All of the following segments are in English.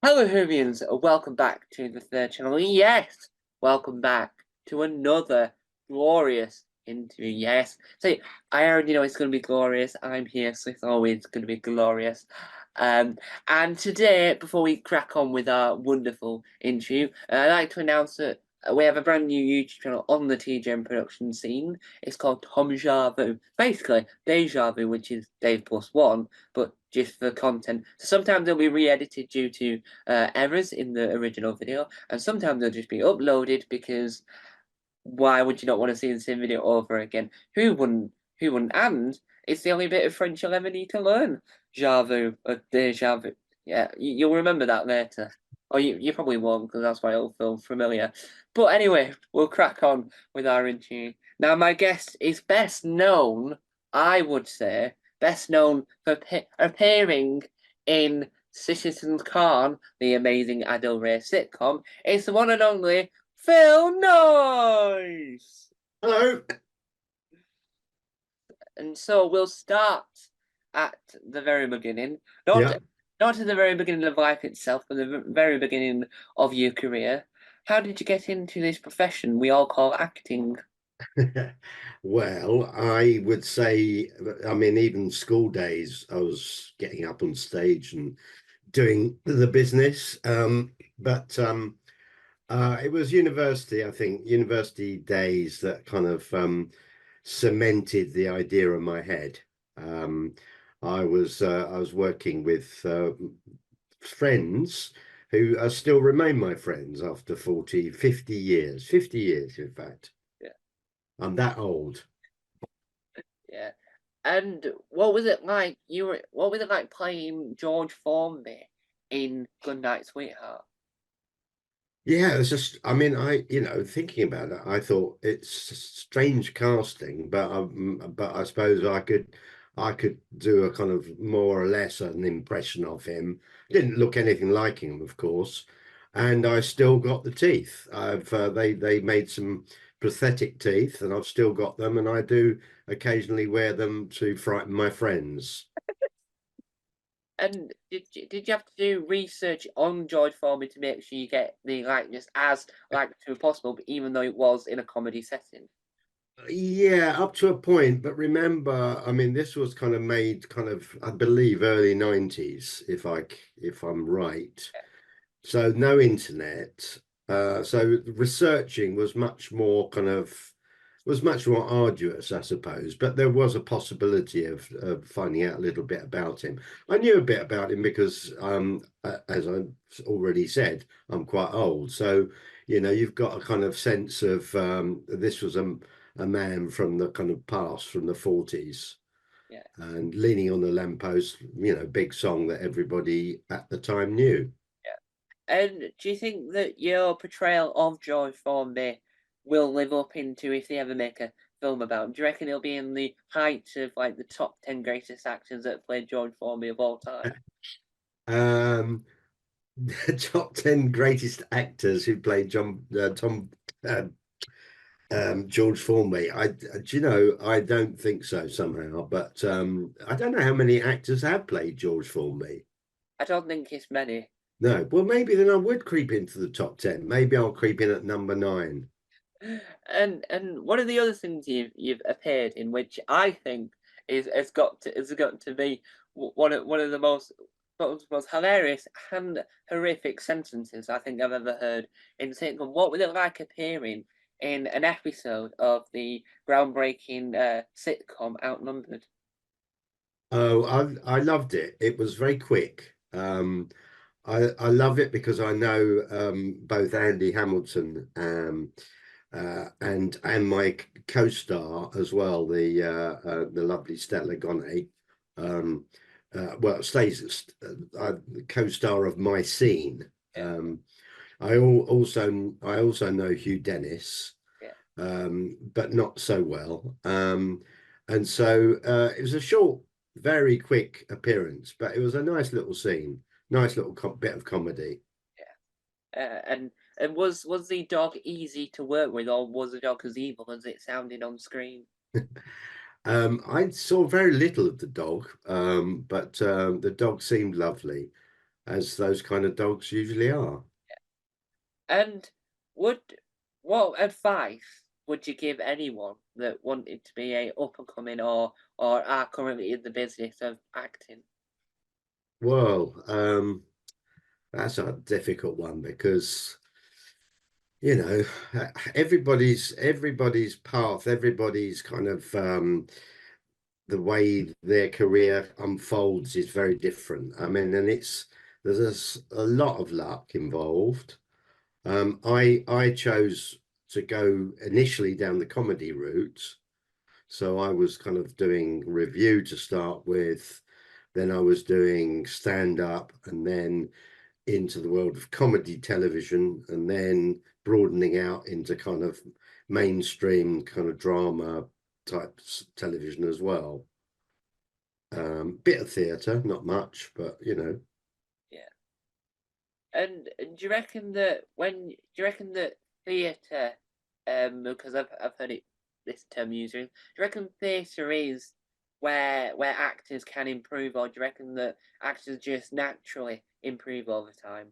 Hello, Whovians. Welcome back to the third channel. Yes, welcome back to another glorious interview. Yes, so I already know it's going to be glorious. I'm here, so it's always going to be glorious. And today, before we crack on with our wonderful interview, I'd like to announce that we have a brand new YouTube channel on the TGM production scene. It's called Deja Vu. Basically, Deja Vu, which is Dave plus one, but just for content. So sometimes they'll be re-edited due to errors in the original video, and sometimes they'll just be uploaded because why would you not want to see the same video over again? Who wouldn't? Who wouldn't? And it's the only bit of French you'll ever need to learn. Javu, or déjà vu. Yeah, you'll remember that later. Or you probably won't, because that's why it'll feel familiar. But anyway, we'll crack on with our interview. Now, my guest is best known, I would say, best known for appearing in Citizen Khan, the amazing Adil Ray sitcom. It's the one and only Phil Noyce. Hello. And so we'll start at the very beginning. Not Yeah. not at the very beginning of life itself, but the very beginning of your career. How did you get into this profession we all call acting? Well, I would say, I mean, even school days, I was getting up on stage and doing the business. But it was university, I think, university days that kind of cemented the idea in my head. Um, I was working with friends who still remain my friends after 40, 50 years, 50 years, in fact. Yeah, I'm that old. yeah. And what was it like? What was it like playing George Formby in Goodnight Sweetheart? Yeah, it's just, I mean, thinking about it, I thought it's strange casting, but I suppose I could do a kind of more or less an impression of him. Didn't look anything like him, of course, and I still got the teeth. They made some prosthetic teeth, and I've still got them, and I do occasionally wear them to frighten my friends. And did you have to do research on George Formby to make sure you get the likeness as like to possible, but even though it was in a comedy setting? Yeah, up to a point, but remember, I mean, this was kind of made kind of, I believe, early 90s, if I'm right. So no internet. So researching was much more arduous, I suppose, but there was a possibility of finding out a little bit about him. I knew a bit about him because as I already said, I'm quite old. So, you've got a kind of sense of this was a man from the kind of past, from the 40s, Yeah. and leaning on the lamppost, big song that everybody at the time knew. And do you think that your portrayal of George Formby will live up into if they ever make a film about him? Do you reckon he'll be in the height of like the top 10 greatest actors that played George Formby of all time? Um, the top 10 greatest actors who played uh, George Formby. I don't think so somehow, but I don't know how many actors have played George Formby. I don't think it's many. No, well, maybe then I would creep into the top 10. Maybe I'll creep in at number nine. And one of the other things you've appeared in, which I think is has got to be one of the most hilarious and horrific sentences I think I've ever heard in sitcom. What was it like appearing in an episode of the groundbreaking sitcom Outnumbered? Oh, I loved it. It was very quick. I love it because I know both Andy Hamilton and my co-star as well, the lovely Stella Gonne. Um, well, stays co-star of My Scene. Yeah, I also know Hugh Dennis, yeah. but not so well. And so it was a short, very quick appearance, but it was a nice little scene, nice little bit of comedy. And was the dog easy to work with, or was the dog as evil as it sounded on screen? I saw very little of the dog, but the dog seemed lovely. as those kind of dogs usually are. And would what advice would you give anyone that wanted to be a up and coming or are currently in the business of acting? Well, that's a difficult one because you know everybody's path, everybody's kind of the way their career unfolds is very different. I mean, and there's a lot of luck involved. I chose to go initially down the comedy route. So I was kind of doing review to start with, then I was doing stand up, and then into the world of comedy television, and then broadening out into kind of mainstream kind of drama type television as well. Bit of theatre, not much, but you know. Yeah. And do you reckon that theatre, because I've heard it this term used, do you reckon theatre is where actors can improve, or do you reckon that actors just naturally improve over time?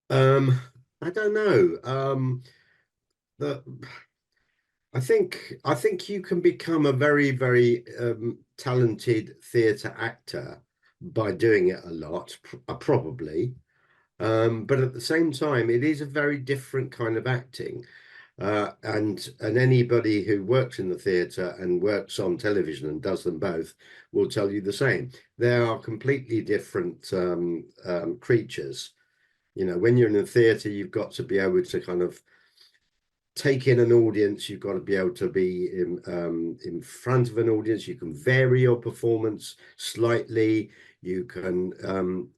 Um, I don't know. The I think you can become a very talented theatre actor by doing it a lot, probably. But at the same time, it is a very different kind of acting. And anybody who works in the theatre and works on television and does them both will tell you the same. They are completely different creatures. You know, when you're in the theatre, you've got to be able to kind of take in an audience. You've got to be able to be in front of an audience. You can vary your performance slightly. You can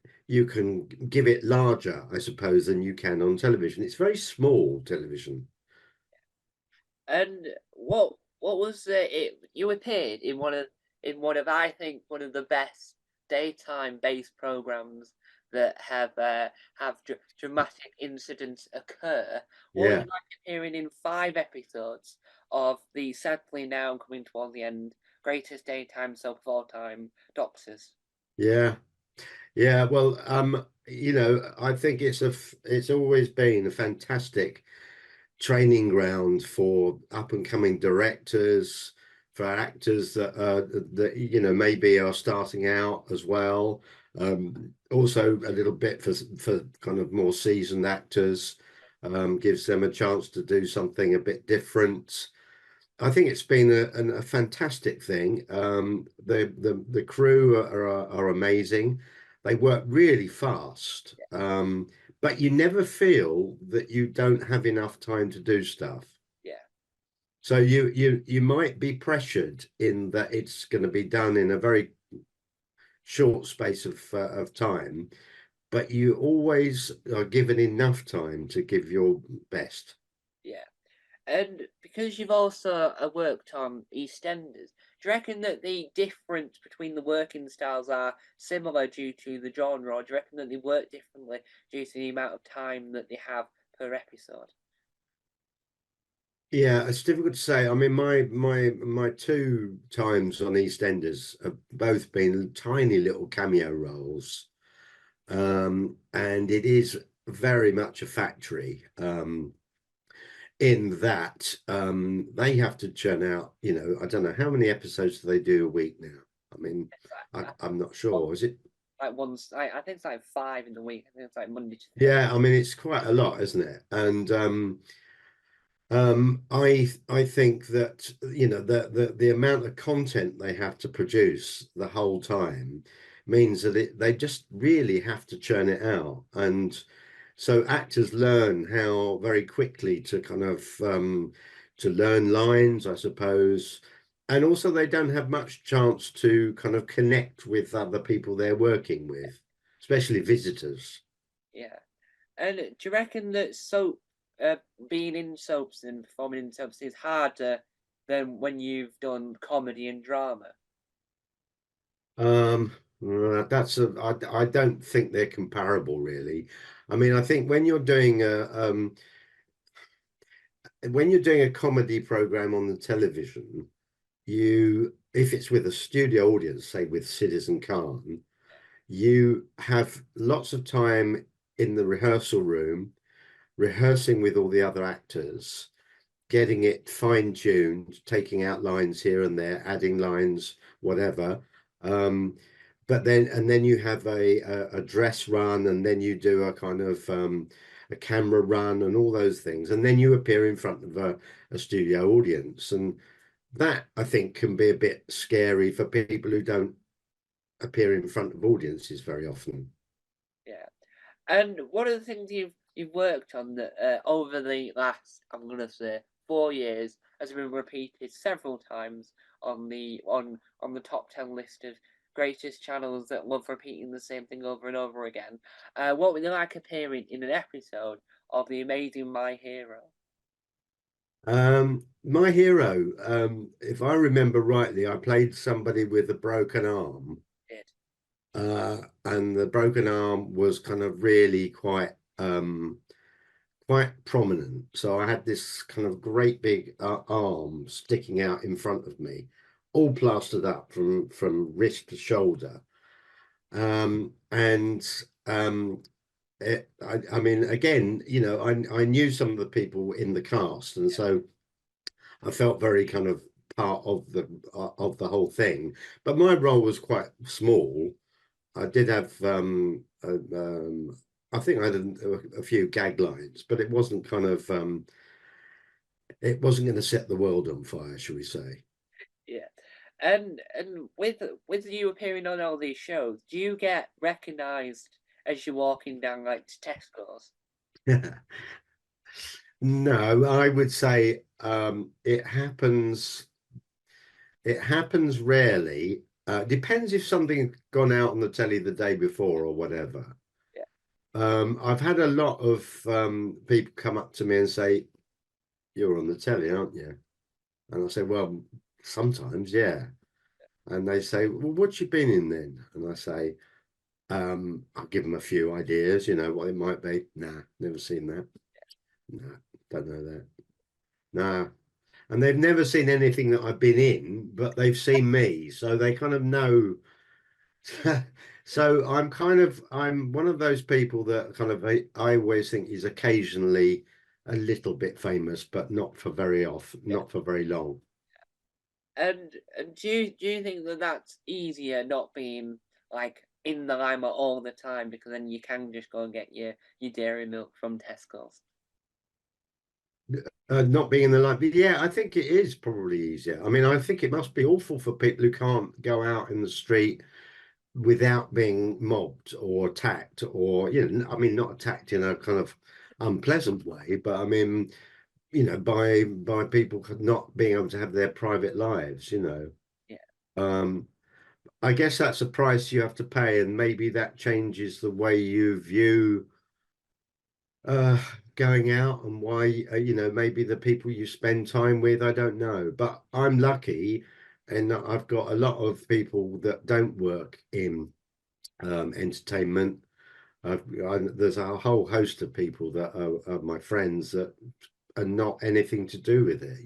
give it larger, I suppose, than you can on television. It's very small television. And what was it? You appeared in I think one of the best daytime based programs that have dramatic incidents occur. What was Yeah, it like appearing in 5 episodes of the sadly now coming toward the end greatest daytime soap of all time, Doctors? yeah, yeah. Well, you know, I think it's always been a fantastic training ground for up and coming directors, for actors that you know maybe are starting out as well. Also a little bit for kind of more seasoned actors, gives them a chance to do something a bit different. I think it's been a fantastic thing. The crew are amazing. They work really fast, but you never feel that you don't have enough time to do stuff. Yeah, So you might be pressured in that it's going to be done in a very short space of time, but you always are given enough time to give your best. yeah. And because you've also worked on EastEnders, do you reckon that the difference between the working styles are similar due to the genre, or do you reckon that they work differently due to the amount of time that they have per episode? Yeah, it's difficult to say. I mean, my two times on EastEnders have both been tiny little cameo roles, and it is very much a factory. In that they have to churn out, you know, I don't know how many episodes do they do a week now. I mean, It's like, I'm not one, sure. Is it? like once, I think it's like 5 in the week. I think it's like Monday to Thursday. Yeah, I mean, it's quite a lot, isn't it? And I think that you know the amount of content they have to produce the whole time means that they just really have to churn it out, and so actors learn how very quickly to kind of to learn lines, I suppose, and also they don't have much chance to kind of connect with other people they're working with, especially visitors. Yeah. And do you reckon that uh, being in soaps and performing in soaps is harder than when you've done comedy and drama? Um, I don't think they're comparable really. I mean, I think when you're doing a comedy program on the television, you if it's with a studio audience, say with Citizen Khan, you have lots of time in the rehearsal room, rehearsing with all the other actors, getting it fine-tuned, taking out lines here and there, adding lines, whatever. But then you have a dress run, and then you do a kind of a camera run and all those things, and then you appear in front of a studio audience, and that I think can be a bit scary for people who don't appear in front of audiences very often. Yeah. And what are the things you've worked on that over the last, I'm gonna say, 4 years has been repeated several times on the top 10 list of greatest channels that love repeating the same thing over and over again? What would you like appearing in an episode of The Amazing My Hero? My hero, if I remember rightly, I played somebody with a broken arm, Did. and the broken arm was kind of really quite prominent. So I had this kind of great big arm sticking out in front of me, all plastered up from wrist to shoulder. And I mean, again, I knew some of the people in the cast, and so I felt very kind of part of the whole thing. But my role was quite small. I did have I think I had a few gag lines, but it wasn't going to set the world on fire, shall we say. Yeah. And with you appearing on all these shows, do you get recognised as you're walking down like to Tesco's? No, I would say it happens rarely. Depends if something's gone out on the telly the day before or whatever. Yeah. I've had a lot of people come up to me and say, "You're on the telly, aren't you?" And I say, "Well, sometimes, yeah." And they say, "Well, what you been in then?" And I say, "I'll give them a few ideas, what it might be." Nah, never seen that. Nah, don't know that. Nah. And they've never seen anything that I've been in, but they've seen me, so they kind of know. So I'm one of those people that kind of I always think is occasionally a little bit famous, but not for very often, Yeah. not for very long. And do you think that that's easier not being like in the limelight all the time because then you can just go and get your dairy milk from Tesco's? Not being in the light, but yeah, I think it is probably easier. I mean, I think it must be awful for people who can't go out in the street without being mobbed or attacked, or I mean, not attacked in a kind of unpleasant way, but I mean, by people not being able to have their private lives. Yeah. Um, I guess that's a price you have to pay, and maybe that changes the way you view uh going out, and why maybe the people you spend time with. I don't know, but I'm lucky, and I've got a lot of people that don't work in entertainment. There's a whole host of people that are my friends that are not anything to do with it.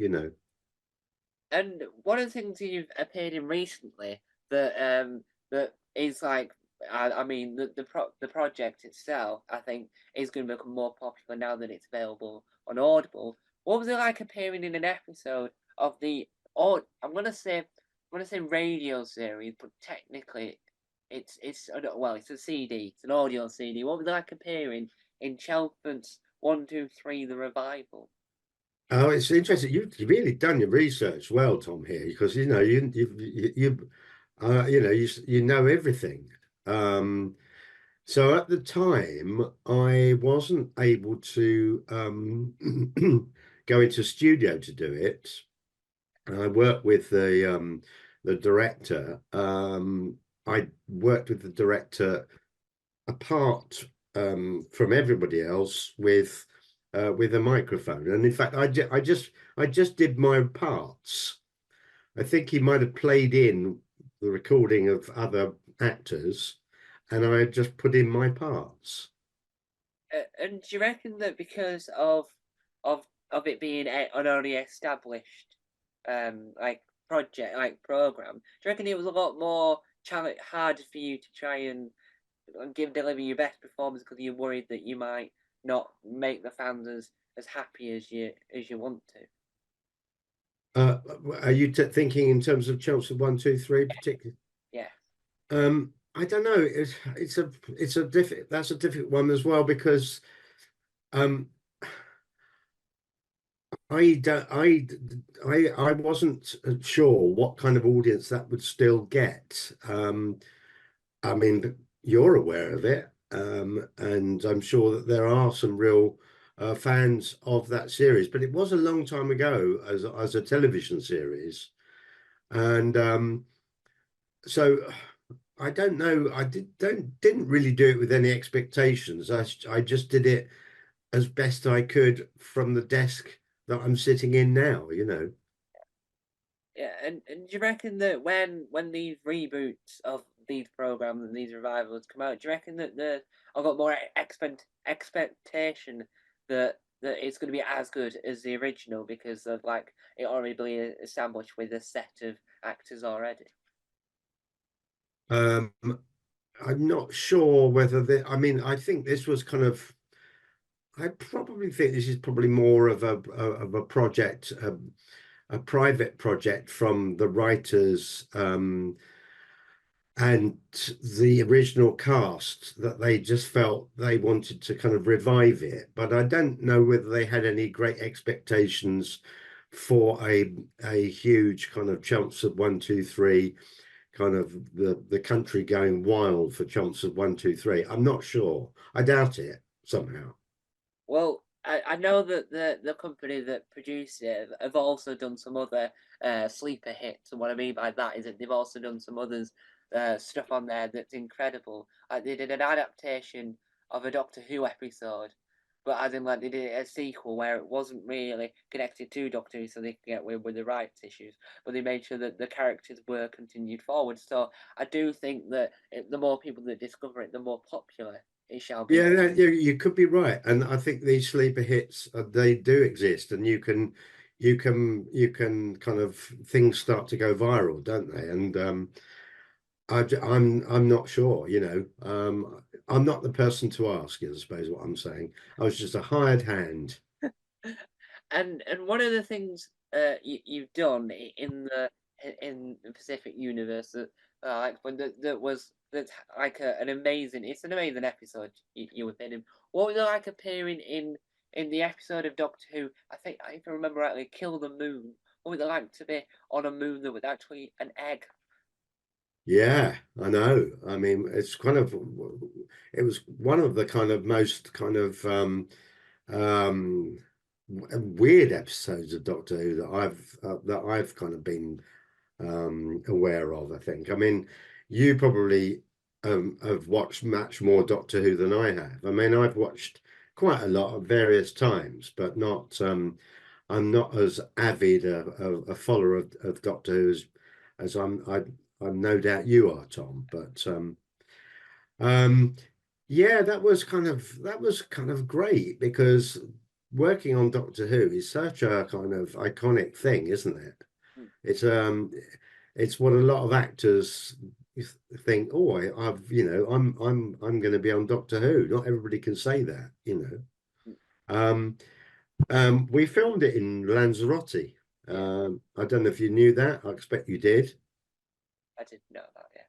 And one of the things you've appeared in recently that is like I mean the project itself I think is going to become more popular now that it's available on Audible. What was it like appearing in an episode of the or I'm gonna say radio series, but technically it's well it's a CD, it's an audio CD. What was it like appearing in Chelmsford's 1, 2, 3 The Revival? Oh, it's interesting. You've really done your research well, Tom, here, because you know everything. Um, so at the time, I wasn't able to go into studio to do it. I worked with the director. I worked with the director apart from everybody else with a microphone. And in fact, I just did my parts. I think he might have played in the recording of other actors, and I just put in my parts. And do you reckon that because of it being an already established like project like program, do you reckon it was a lot more challenge harder for you to try and deliver your best performance because you're worried that you might not make the fans as happy as you want to. Are you thinking in terms of Chelsea 1, 2, 3 particularly? Yeah. I don't know. That's a difficult one as well because um I wasn't sure what kind of audience that would still get. I mean, you're aware of it, and I'm sure that there are some real fans of that series. But it was a long time ago as a television series, and so I don't know. I didn't really do it with any expectations. I just did it as best I could from the desk that I'm sitting in now. Yeah, and do you reckon that when these reboots of these programs and these revivals come out, do you reckon that I've got more expectation that it's going to be as good as the original because of like it already being established with a set of actors already? Um, I'm not sure whether I mean, I think this was kind of. I probably think this is probably more of a project, a private project from the writers and the original cast that they just felt they wanted to kind of revive it. But I don't know whether they had any great expectations for a huge kind of Chelmsford 1, 2, 3 kind of the country going wild for Chelmsford 1, 2, 3. I'm not sure. I doubt it somehow. Well, I know that the company that produced it have also done some other sleeper hits, and what I mean by that is that they've also done some others stuff on there that's incredible. Like they did an adaptation of a Doctor Who episode, but as in like they did a sequel where it wasn't really connected to Doctor Who, so they could get away with the rights issues, but they made sure that the characters were continued forward. So I do think that the more people that discover it, the more popular it shall be. Yeah, you could be right, and I think these sleeper hits they do exist, and you can kind of things start to go viral, don't they? And I'm not sure, I'm not the person to ask, I suppose what I'm saying. I was just a hired hand. And one of the things you've done in the Pacific universe that like when that was that's like an amazing it's an amazing episode you were in. What was it like appearing in the episode of Doctor Who? I think if I remember rightly, Kill the Moon. What was it like to be on a moon that was actually an egg? Yeah, I know. I mean, it was one of the kind of most kind of um weird episodes of Doctor Who that I've kind of been aware of, I think. I mean, you probably have watched much more Doctor Who than I have. I mean, I've watched quite a lot at various times, but not I'm not as avid a follower of Doctor Who as I'm no doubt you are, Tom. But um yeah, that was kind of great because working on Doctor Who is such a kind of iconic thing, isn't it? Hmm. It's it's what a lot of actors think. Oh, I'm going to be on Doctor Who. Not everybody can say that. Hmm. Um, we filmed it in Lanzarote. Yeah, I don't know if you knew that. I expect you did. I didn't know that. Yeah,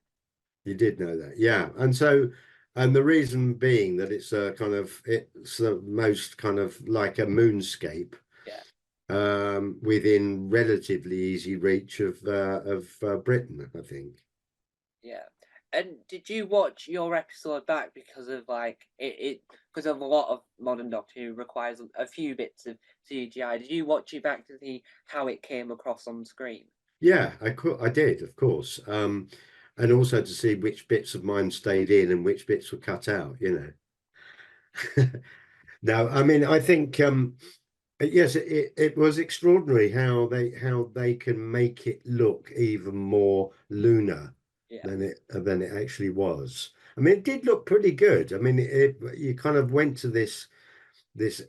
You did know that, yeah. And the reason being that it's the most kind of like a moonscape yeah. within relatively easy reach of Britain, I think. Yeah. And did you watch your episode back because of like it because of a lot of modern Doctor Who requires a few bits of CGI? Did you watch it back to see how it came across on screen? Yeah, I did, of course. And also to see which bits of mine stayed in and which bits were cut out. No, I mean, I think yes, it was extraordinary how they can make it look even more lunar Yeah. than it actually was. I mean, it did look pretty good. I mean, you kind of went to this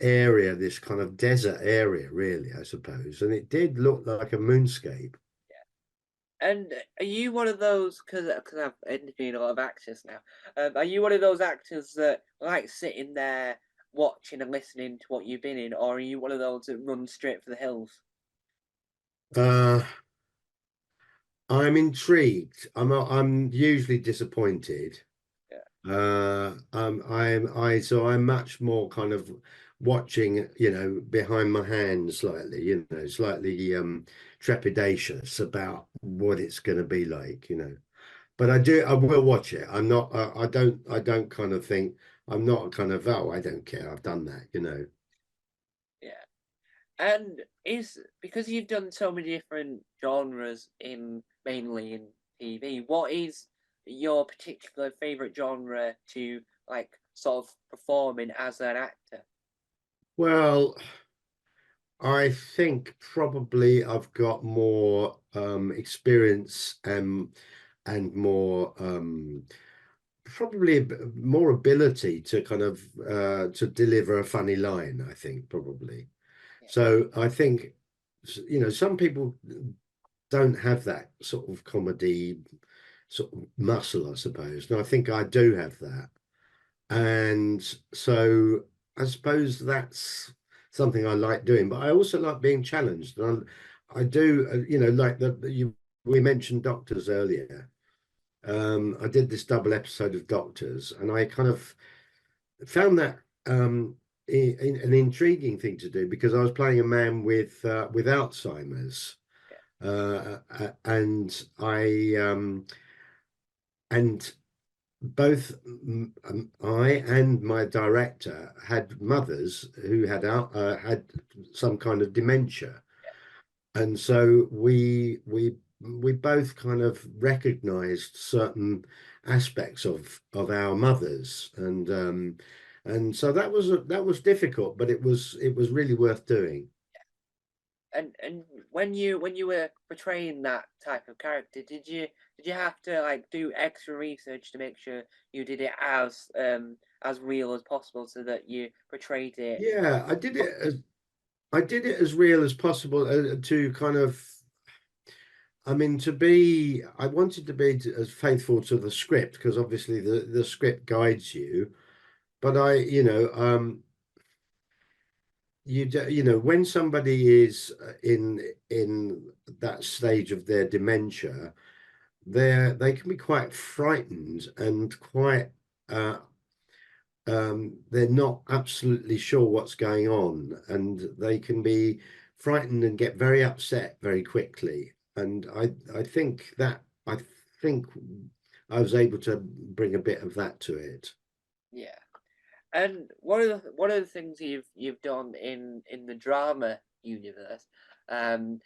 area, this kind of desert area, really, I suppose, and it did look like a moonscape. And are you one of those, because I've interviewed a lot of actors now, are you one of those actors that like sitting there watching and listening to what you've been in, or are you one of those that run straight for the hills? Uh, I'm intrigued. I'm usually disappointed. Yeah. So I'm much more kind of watching, behind my hand slightly, slightly trepidatious about what it's going to be like. But I will watch it. I'm not, I don't kind of think, I'm not kind of, oh, I don't care. I've done that. Yeah. And is because you've done so many different genres in mainly in TV, what is your particular favorite genre to like sort of perform in as an actor? Well, I think probably I've got more experience and more probably more ability to kind of to deliver a funny line, I think probably. Yeah. So I think some people don't have that sort of comedy sort of muscle, I suppose. And I think I do have that. And so I suppose that's something I like doing, but I also like being challenged. And I do, like we mentioned Doctors earlier. I did this double episode of Doctors, and I kind of found that an intriguing thing to do because I was playing a man with Alzheimer's, and and both I and my director had mothers who had some kind of dementia, and so we both kind of recognized certain aspects of our mothers, and so that was difficult, but it was really worth doing. And when you were portraying that type of character, did you have to like do extra research to make sure you did it as real as possible so that you portrayed it? Yeah, I did it as real as possible to kind of. I mean, I wanted to be as faithful to the script because obviously the script guides you. But when somebody is in that stage of their dementia, they can be quite frightened and quite uh, they're not absolutely sure what's going on, and they can be frightened and get very upset very quickly. And I think I was able to bring a bit of that to it. Yeah. And one of the things you've done in the drama universe, um,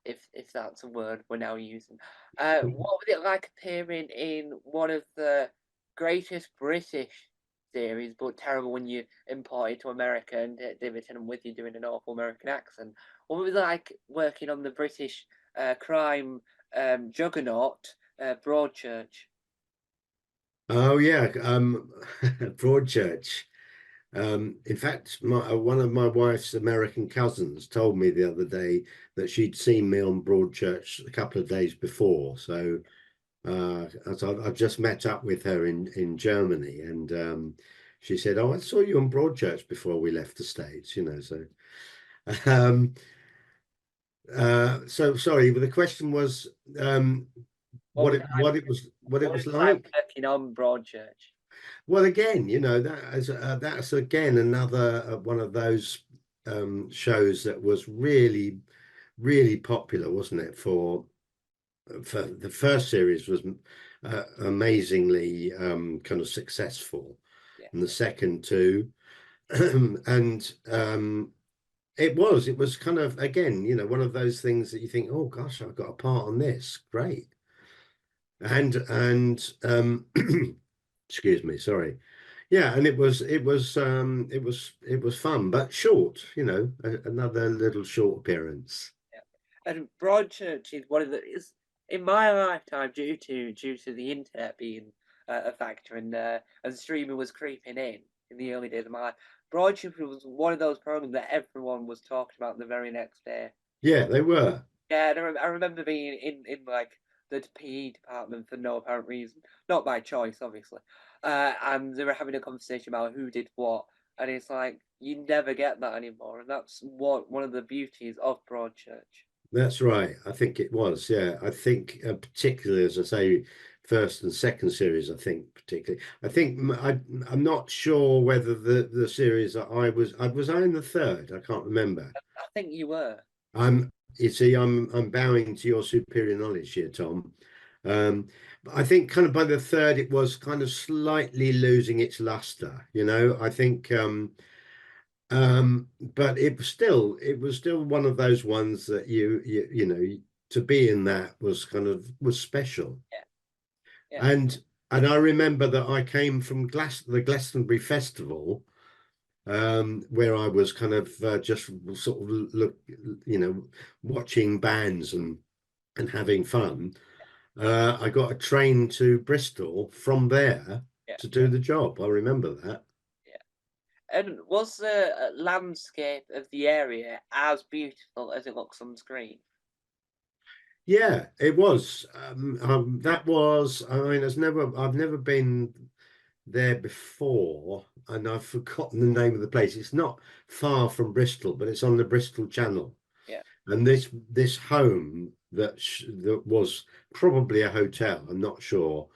if that's a word we're now using, what was it like appearing in one of the greatest British series, but terrible when you import it to America and David Tennant with you doing an awful American accent? What was it like working on the British crime juggernaut, Broadchurch? Oh yeah, Broadchurch. In fact, one of my wife's American cousins told me the other day that she'd seen me on Broadchurch a couple of days before. So I've just met up with her in Germany, and she said, "Oh, I saw you on Broadchurch before we left the States." So, um, so sorry, but the question was What was it like? what it What was was it like like. working on Broadchurch? Well, again, that's again another one of those shows that was really, really popular, wasn't it? For the first series was amazingly kind of successful, Yeah. and the second too, and it was kind of again, one of those things that you think, oh gosh, I've got a part on this, great, and excuse me, sorry. Yeah, and it was fun, but short, another little short appearance. Yeah. And Broadchurch is one of the is in my lifetime due to the internet being a factor and streaming was creeping in the early days of my life. Broadchurch was one of those programs that everyone was talking about the very next day. Yeah, they were. Yeah, and I remember being in like the PE department for no apparent reason, not by choice, obviously. And they were having a conversation about who did what, and it's like you never get that anymore, and that's what one of the beauties of Broadchurch. That's right. I think it was. Yeah, I think particularly as I say, first and second series. I think particularly. I think I'm not sure whether the series that I in the third. I can't remember. I think you were. You see, I'm bowing to your superior knowledge here, Tom. But I think kind of by the third, it was kind of slightly losing its luster. I think. But it was still one of those ones that to be in that was special. Yeah, yeah, And I remember that I came from the Glastonbury Festival, where I was kind of just sort of watching bands and having fun. I got a train to Bristol from there yeah, to do the job. I remember that. yeah. And was the landscape of the area as beautiful as it looks on screen? Yeah, it was. That was. I mean, I've never been there before, and I've forgotten the name of the place. It's not far from Bristol, but it's on the Bristol Channel. Yeah, And this home that was probably a hotel, I'm not sure,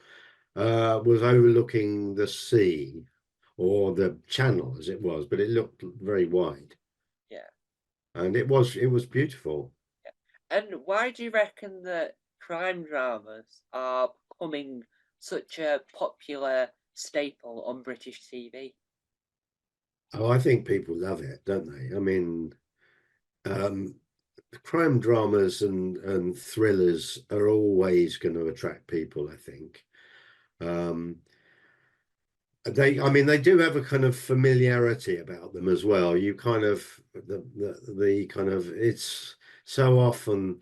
was overlooking the sea or the channel as it was, but it looked very wide, yeah, and it was beautiful. yeah. And why do you reckon that crime dramas are becoming such a popular staple on British TV? Oh, I think people love it, don't they? I mean, um, crime dramas and thrillers are always going to attract people, I think. Um, I mean, they do have a kind of familiarity about them as well. You kind of the kind of it's so often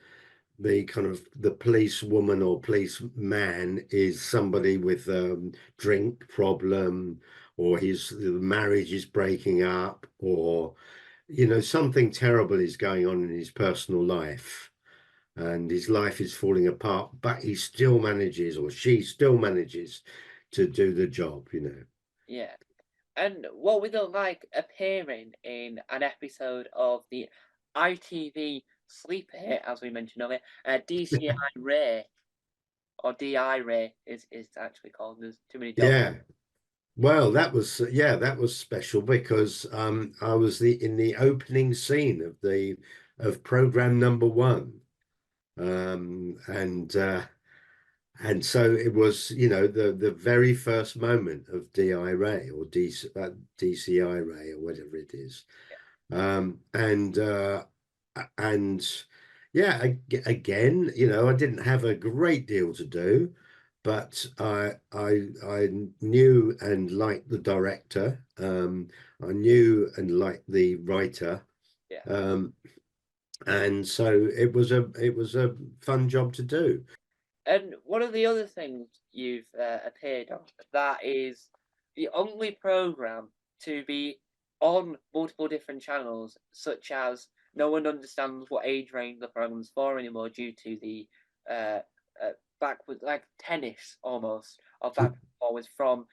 the kind of the policewoman or policeman is somebody with drink problem, or his marriage is breaking up, or something terrible is going on in his personal life, and his life is falling apart, but he still manages, or she still manages to do the job. Yeah. And what would it like appearing in an episode of the ITV sleeper hit, as we mentioned earlier, DCI Ray, or DI Ray is actually called. There's too many dots. Yeah. Well, that was special because I was in the opening scene of program number one. And so it was, the very first moment of DI Ray or DCI Ray or whatever it is. Um, and uh, and yeah, again, I didn't have a great deal to do, but I knew and liked the director. I knew and liked the writer. Yeah. Um, and so it was a fun job to do. And one of the other things you've appeared on, that is the only program to be on multiple different channels, such as no one understands what age range the program's for anymore due to the uh, backward, like tennis almost, or back and forwards from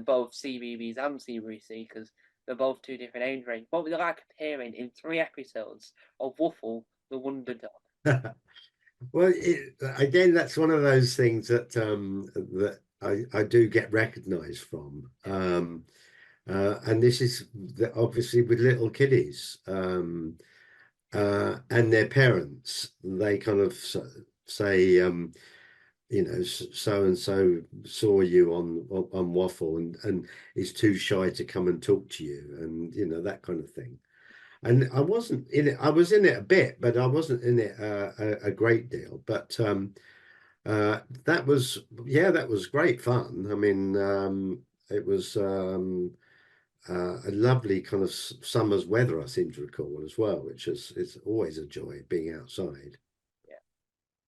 both CBBS and CBBC, because they're both two different age range. What would you like appearing in 3 episodes of Wuffle the Wonder Dog? Well, again, that's one of those things that I do get recognised from, and this is obviously with little kiddies and their parents. They kind of say, so and so saw you on Waffle and is too shy to come and talk to you, and that kind of thing. And I wasn't in it. I was in it a bit, but I wasn't in it a great deal. But that was great fun. I mean, it was a lovely kind of summer's weather, I seem to recall as well, which is always a joy being outside. Yeah.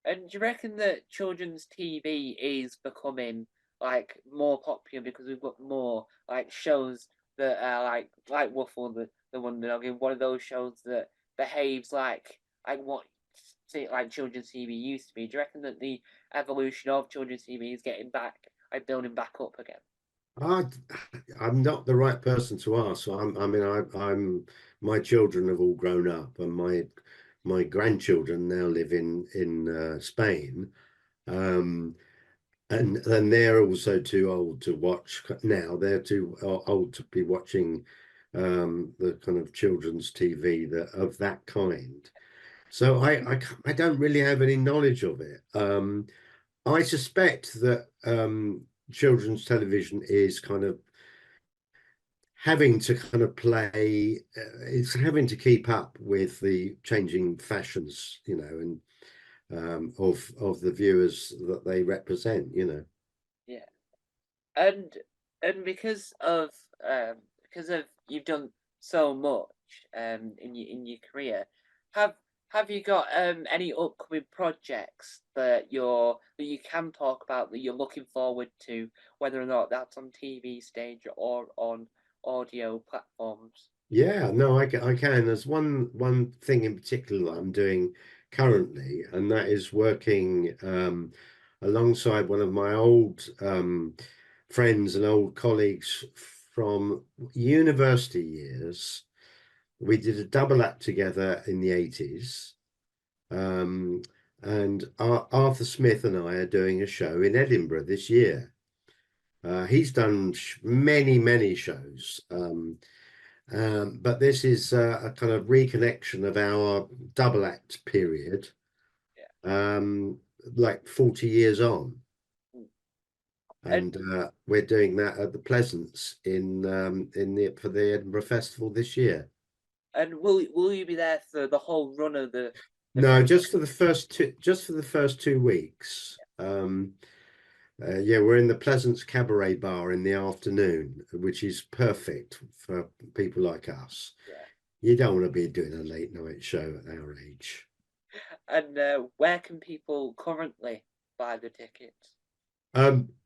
And do you reckon that children's TV is becoming like more popular because we've got more like shows that are like Wuffle the Wonder Dog, and one of those shows that behaves like what say like children's TV used to be? Do you reckon that the evolution of children's TV is getting back, like building back up again? I, I'm not the right person to ask. So I mean, my children have all grown up, and my grandchildren now live in Spain. Um, and then they're also too old to watch now. They're too old to be watching the kind of children's TV that of that kind. So I don't really have any knowledge of it. I suspect that children's television is kind of having to kind of play, it's having to keep up with the changing fashions, you know, and of the viewers that they represent, you know. Yeah, and because of you've done so much in your career, have have you got any upcoming projects that you can talk about that you're looking forward to, whether or not that's on TV stage or on audio platforms? Yeah, no, I can. There's one thing in particular that I'm doing currently, and that is working alongside one of my old friends and old colleagues from university years. We did a double act together in the 80s. Um, and Arthur Smith and I are doing a show in Edinburgh this year. He's done many, many shows. But this is a kind of reconnection of our double act period, Yeah. um, like 40 years on. Mm. And And we're doing that at the Pleasance in the for the Edinburgh Festival this year. will you be there for the whole run of the No, festival? just for the first 2 weeks. Yeah, we're in the Pleasance Cabaret Bar in the afternoon, which is perfect for people like us. Yeah. You don't want to be doing a late night show at our age. And where can people currently buy the tickets?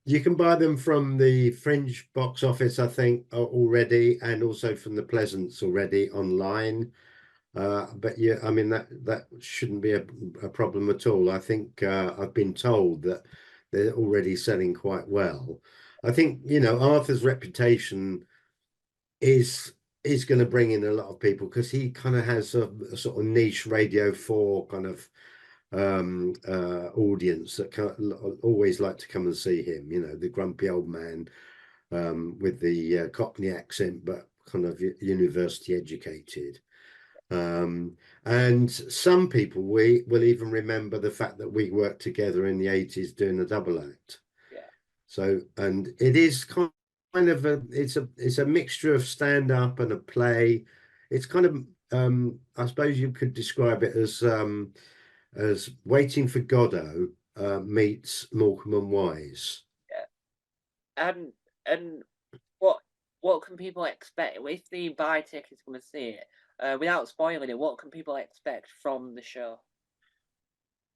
You can buy them from the Fringe box office, I think, already, and also from the Pleasance already online. But yeah, I mean that shouldn't be a problem at all. I think I've been told that they're already selling quite well. I think, you know, Arthur's reputation is is going to bring in a lot of people because he kind of has a sort of niche Radio 4 kind of audience that always like to come and see him, you know, the grumpy old man with the Cockney accent, but kind of university educated. Um, and some people we will even remember the fact that we worked together in the 80s doing a double act. Yeah. So, and it is kind of it's a mixture of stand up and a play. It's kind of I suppose you could describe it as Waiting for Godot meets Morecambe and Wise. Yeah. And what what can people expect if they buy tickets to see it? Without spoiling it, what can people expect from the show?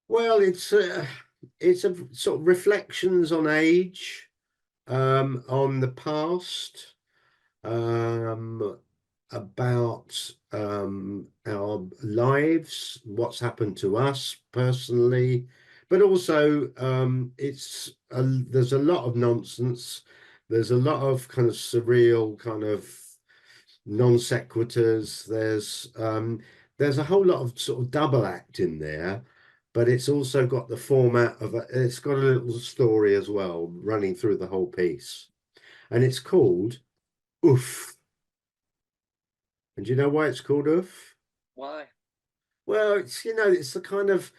Well, it's a sort of reflections on age, on the past, um, about our lives, what's happened to us personally, but also there's a lot of nonsense. There's a lot of kind of surreal kind of non sequiturs. There's a whole lot of sort of double act in there, but it's also got the format of it's got a little story as well running through the whole piece, and it's called Oof. And do you know why it's called Oof? Why? Well, it's, you know, it's the kind of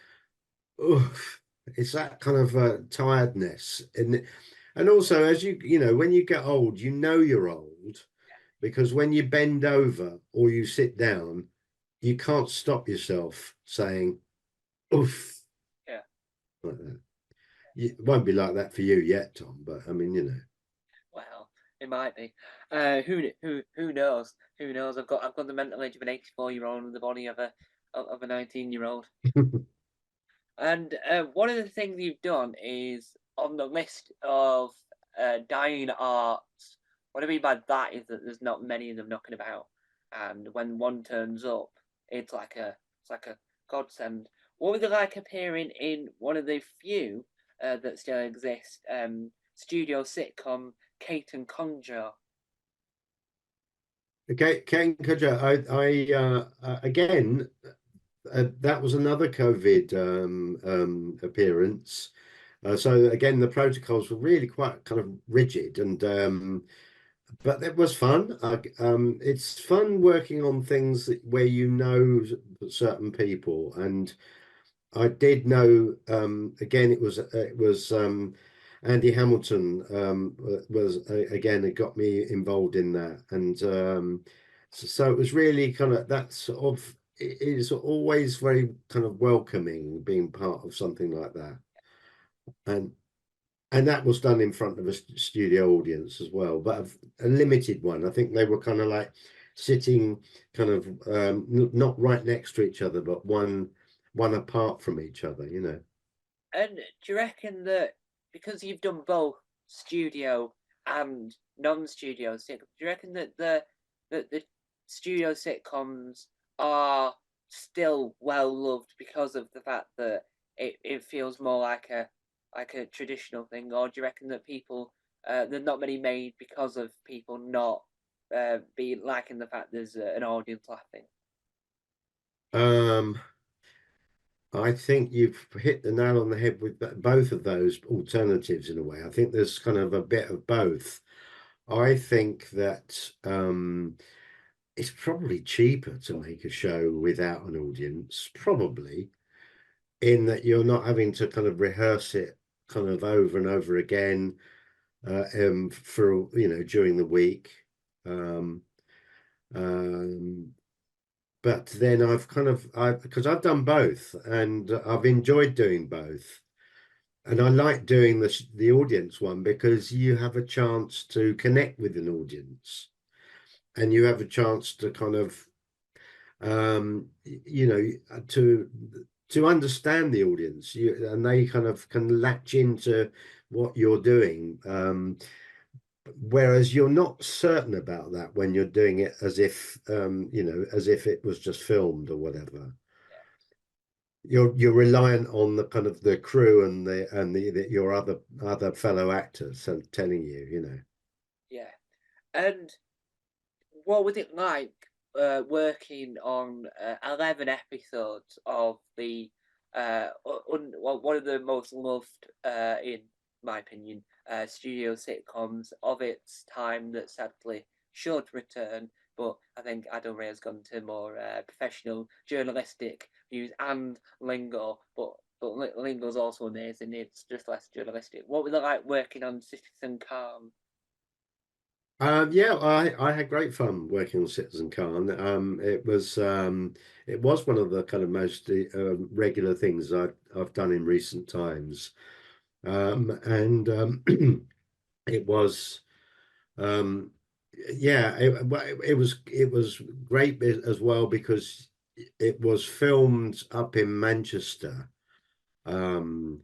oof. It's that kind of tiredness, and also as you know, when you get old, you know you're old because when you bend over or you sit down, you can't stop yourself saying oof Yeah. like that. It won't be like that for you yet, Tom, but I mean, you Well, it might be. Who knows? Who knows? I've got the mental age of an 84-year-old and the body of a 19-year-old. know. And one of the things you've done is on the list of dying arts. What I mean by that is that there's not many of them knocking about, and when one turns up, it's like a godsend. What was it like appearing in one of the few that still exist, studio sitcom Kate and Conjure? Okay, Ken Kudger, again, that was another COVID appearance. So again, the protocols were really quite kind of rigid, and but it was fun. It's fun working on things where you know certain people, and I did know. Again, it was Andy Hamilton was again it got me involved in that, and so it was really kind of that sort of. It is always very kind of welcoming being part of something like that, and that was done in front of a studio audience as well, but a limited one. I think they were kind of like sitting kind of not right next to each other, but one apart from each other, you know. And do you reckon that because you've done both studio and non-studio sitcoms, do you reckon that the studio sitcoms are still well loved because of the fact that it feels more like a traditional thing, or do you reckon that people there's not many made because of people not be liking the fact there's an audience laughing? Um, I think you've hit the nail on the head with both of those alternatives in a way. I think there's kind of a bit of both. I think that it's probably cheaper to make a show without an audience, probably, in that you're not having to kind of rehearse it kind of over and over again for during the week. Um, um, but then I because I've done both and I've enjoyed doing both. And I like doing the audience one because you have a chance to connect with an audience and you have a chance to kind of to understand the audience, and they kind of can latch into what you're doing. Whereas you're not certain about that when you're doing it as if as if it was just filmed or whatever. You're reliant on the kind of the crew and your other fellow actors so telling you, you know. Yeah. And what was it like working on 11 episodes of the well, one of the most loved, in my opinion, studio sitcoms of its time that sadly should return? But I think Adam Ray has gone to more professional journalistic views and lingo. But lingo is also amazing. It's just less journalistic. What was it like working on Citizen Khan? Yeah, I had great fun working on Citizen Khan. It was one of the kind of most regular things I've done in recent times. And it was um, yeah, it was great as well because it was filmed up in Manchester. Um,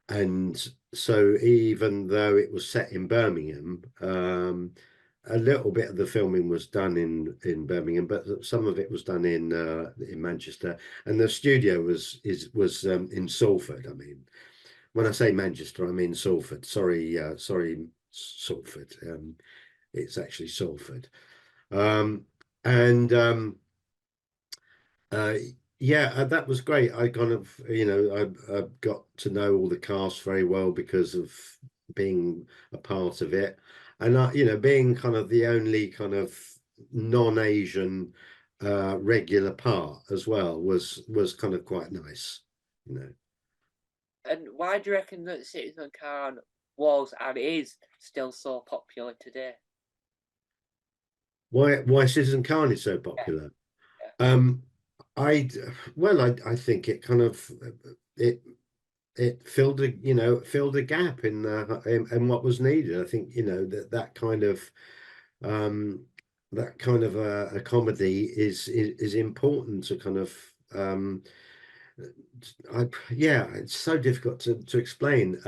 and so even though it was set in Birmingham, a little bit of the filming was done in Birmingham, but some of it was done in Manchester, and the studio was in Salford. I mean, when I say Manchester, I mean Salford. Sorry, Salford. It's actually Salford. Um, and uh, yeah, that was great. I kind of, I got to know all the cast very well because of being a part of it, and being kind of the only kind of non-Asian regular part as well was kind of quite nice, you know. And why do you reckon that Citizen Khan was and is still so popular today? Why Citizen Khan is so Yeah, popular? yeah, Um, I well, I think it kind of it filled a gap in what was needed. I think that kind of um a comedy is important to kind of yeah, it's so difficult to explain.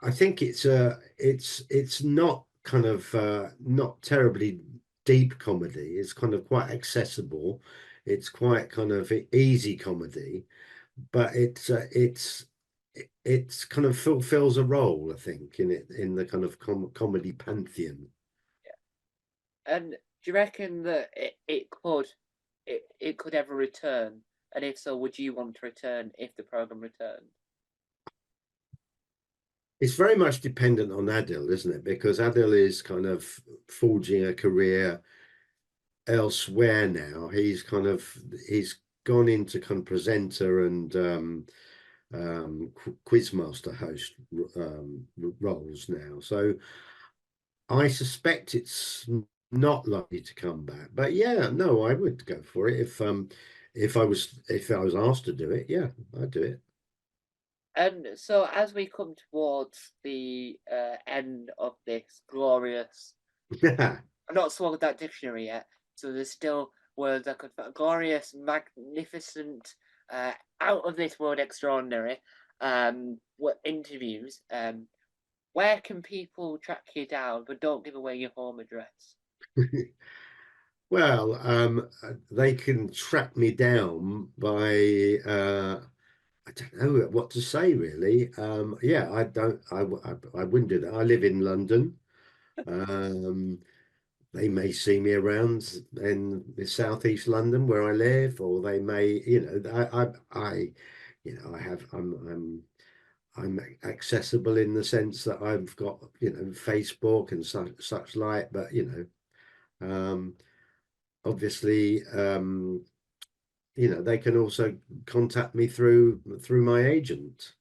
I think it's not kind of not terribly deep comedy. It's kind of quite accessible. It's quite kind of easy comedy. but it's kind of fulfills a role, I think, in the kind of comedy pantheon. And do you reckon that it could ever return? And if so, would you want to return if the program returned? It's very much dependent on Adil, isn't it? Because Adil is kind of forging a career elsewhere now. He's gone into kind of presenter and quizmaster host roles now. So I suspect it's not likely to come back. But yeah, no, I would go for it if I was asked to do it. Yeah, I'd do it. And so, as we come towards the end of this glorious, I've not swallowed that dictionary yet, so there's still words I could glorious, magnificent, out of this world, extraordinary, what interviews. Where can people track you down, but don't give away your home address? Well, they can track me down by I don't know what to say really. Yeah, I don't. I wouldn't do that. I live in London. Um, they may see me around in the southeast London where I live, or they may, I have. I'm accessible in the sense that I've got, Facebook and such like. But obviously, they can also contact me through my agent.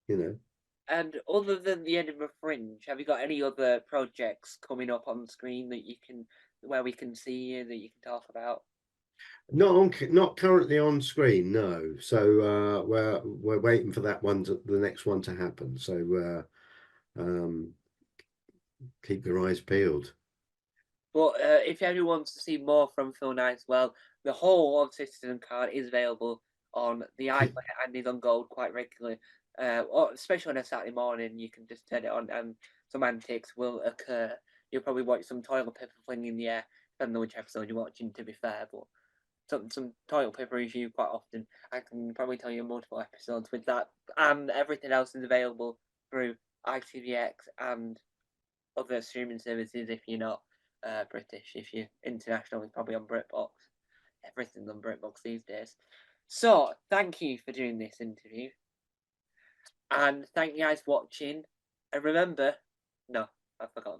You know. And other than the Edinburgh Fringe, have you got any other projects coming up on screen that where we can see you, that you can talk about? Not currently on screen, no. So we're waiting for the next one to happen. So keep your eyes peeled. But if anyone wants to see more from Phil Knight, well, the whole of Citizen Card is available on the iPlayer and is on Gold quite regularly. Or especially on a Saturday morning, you can just turn it on and some antics will occur. You'll probably watch some toilet paper fling in the air, depending on which episode you're watching, to be fair, but some toilet paper issue quite often. I can probably tell you multiple episodes with that, and everything else is available through ITVX and other streaming services if you're not British. If you're international, it's probably on BritBox. Everything's on BritBox these days. So, thank you for doing this interview. And thank you guys for watching. And remember, no, I've forgotten.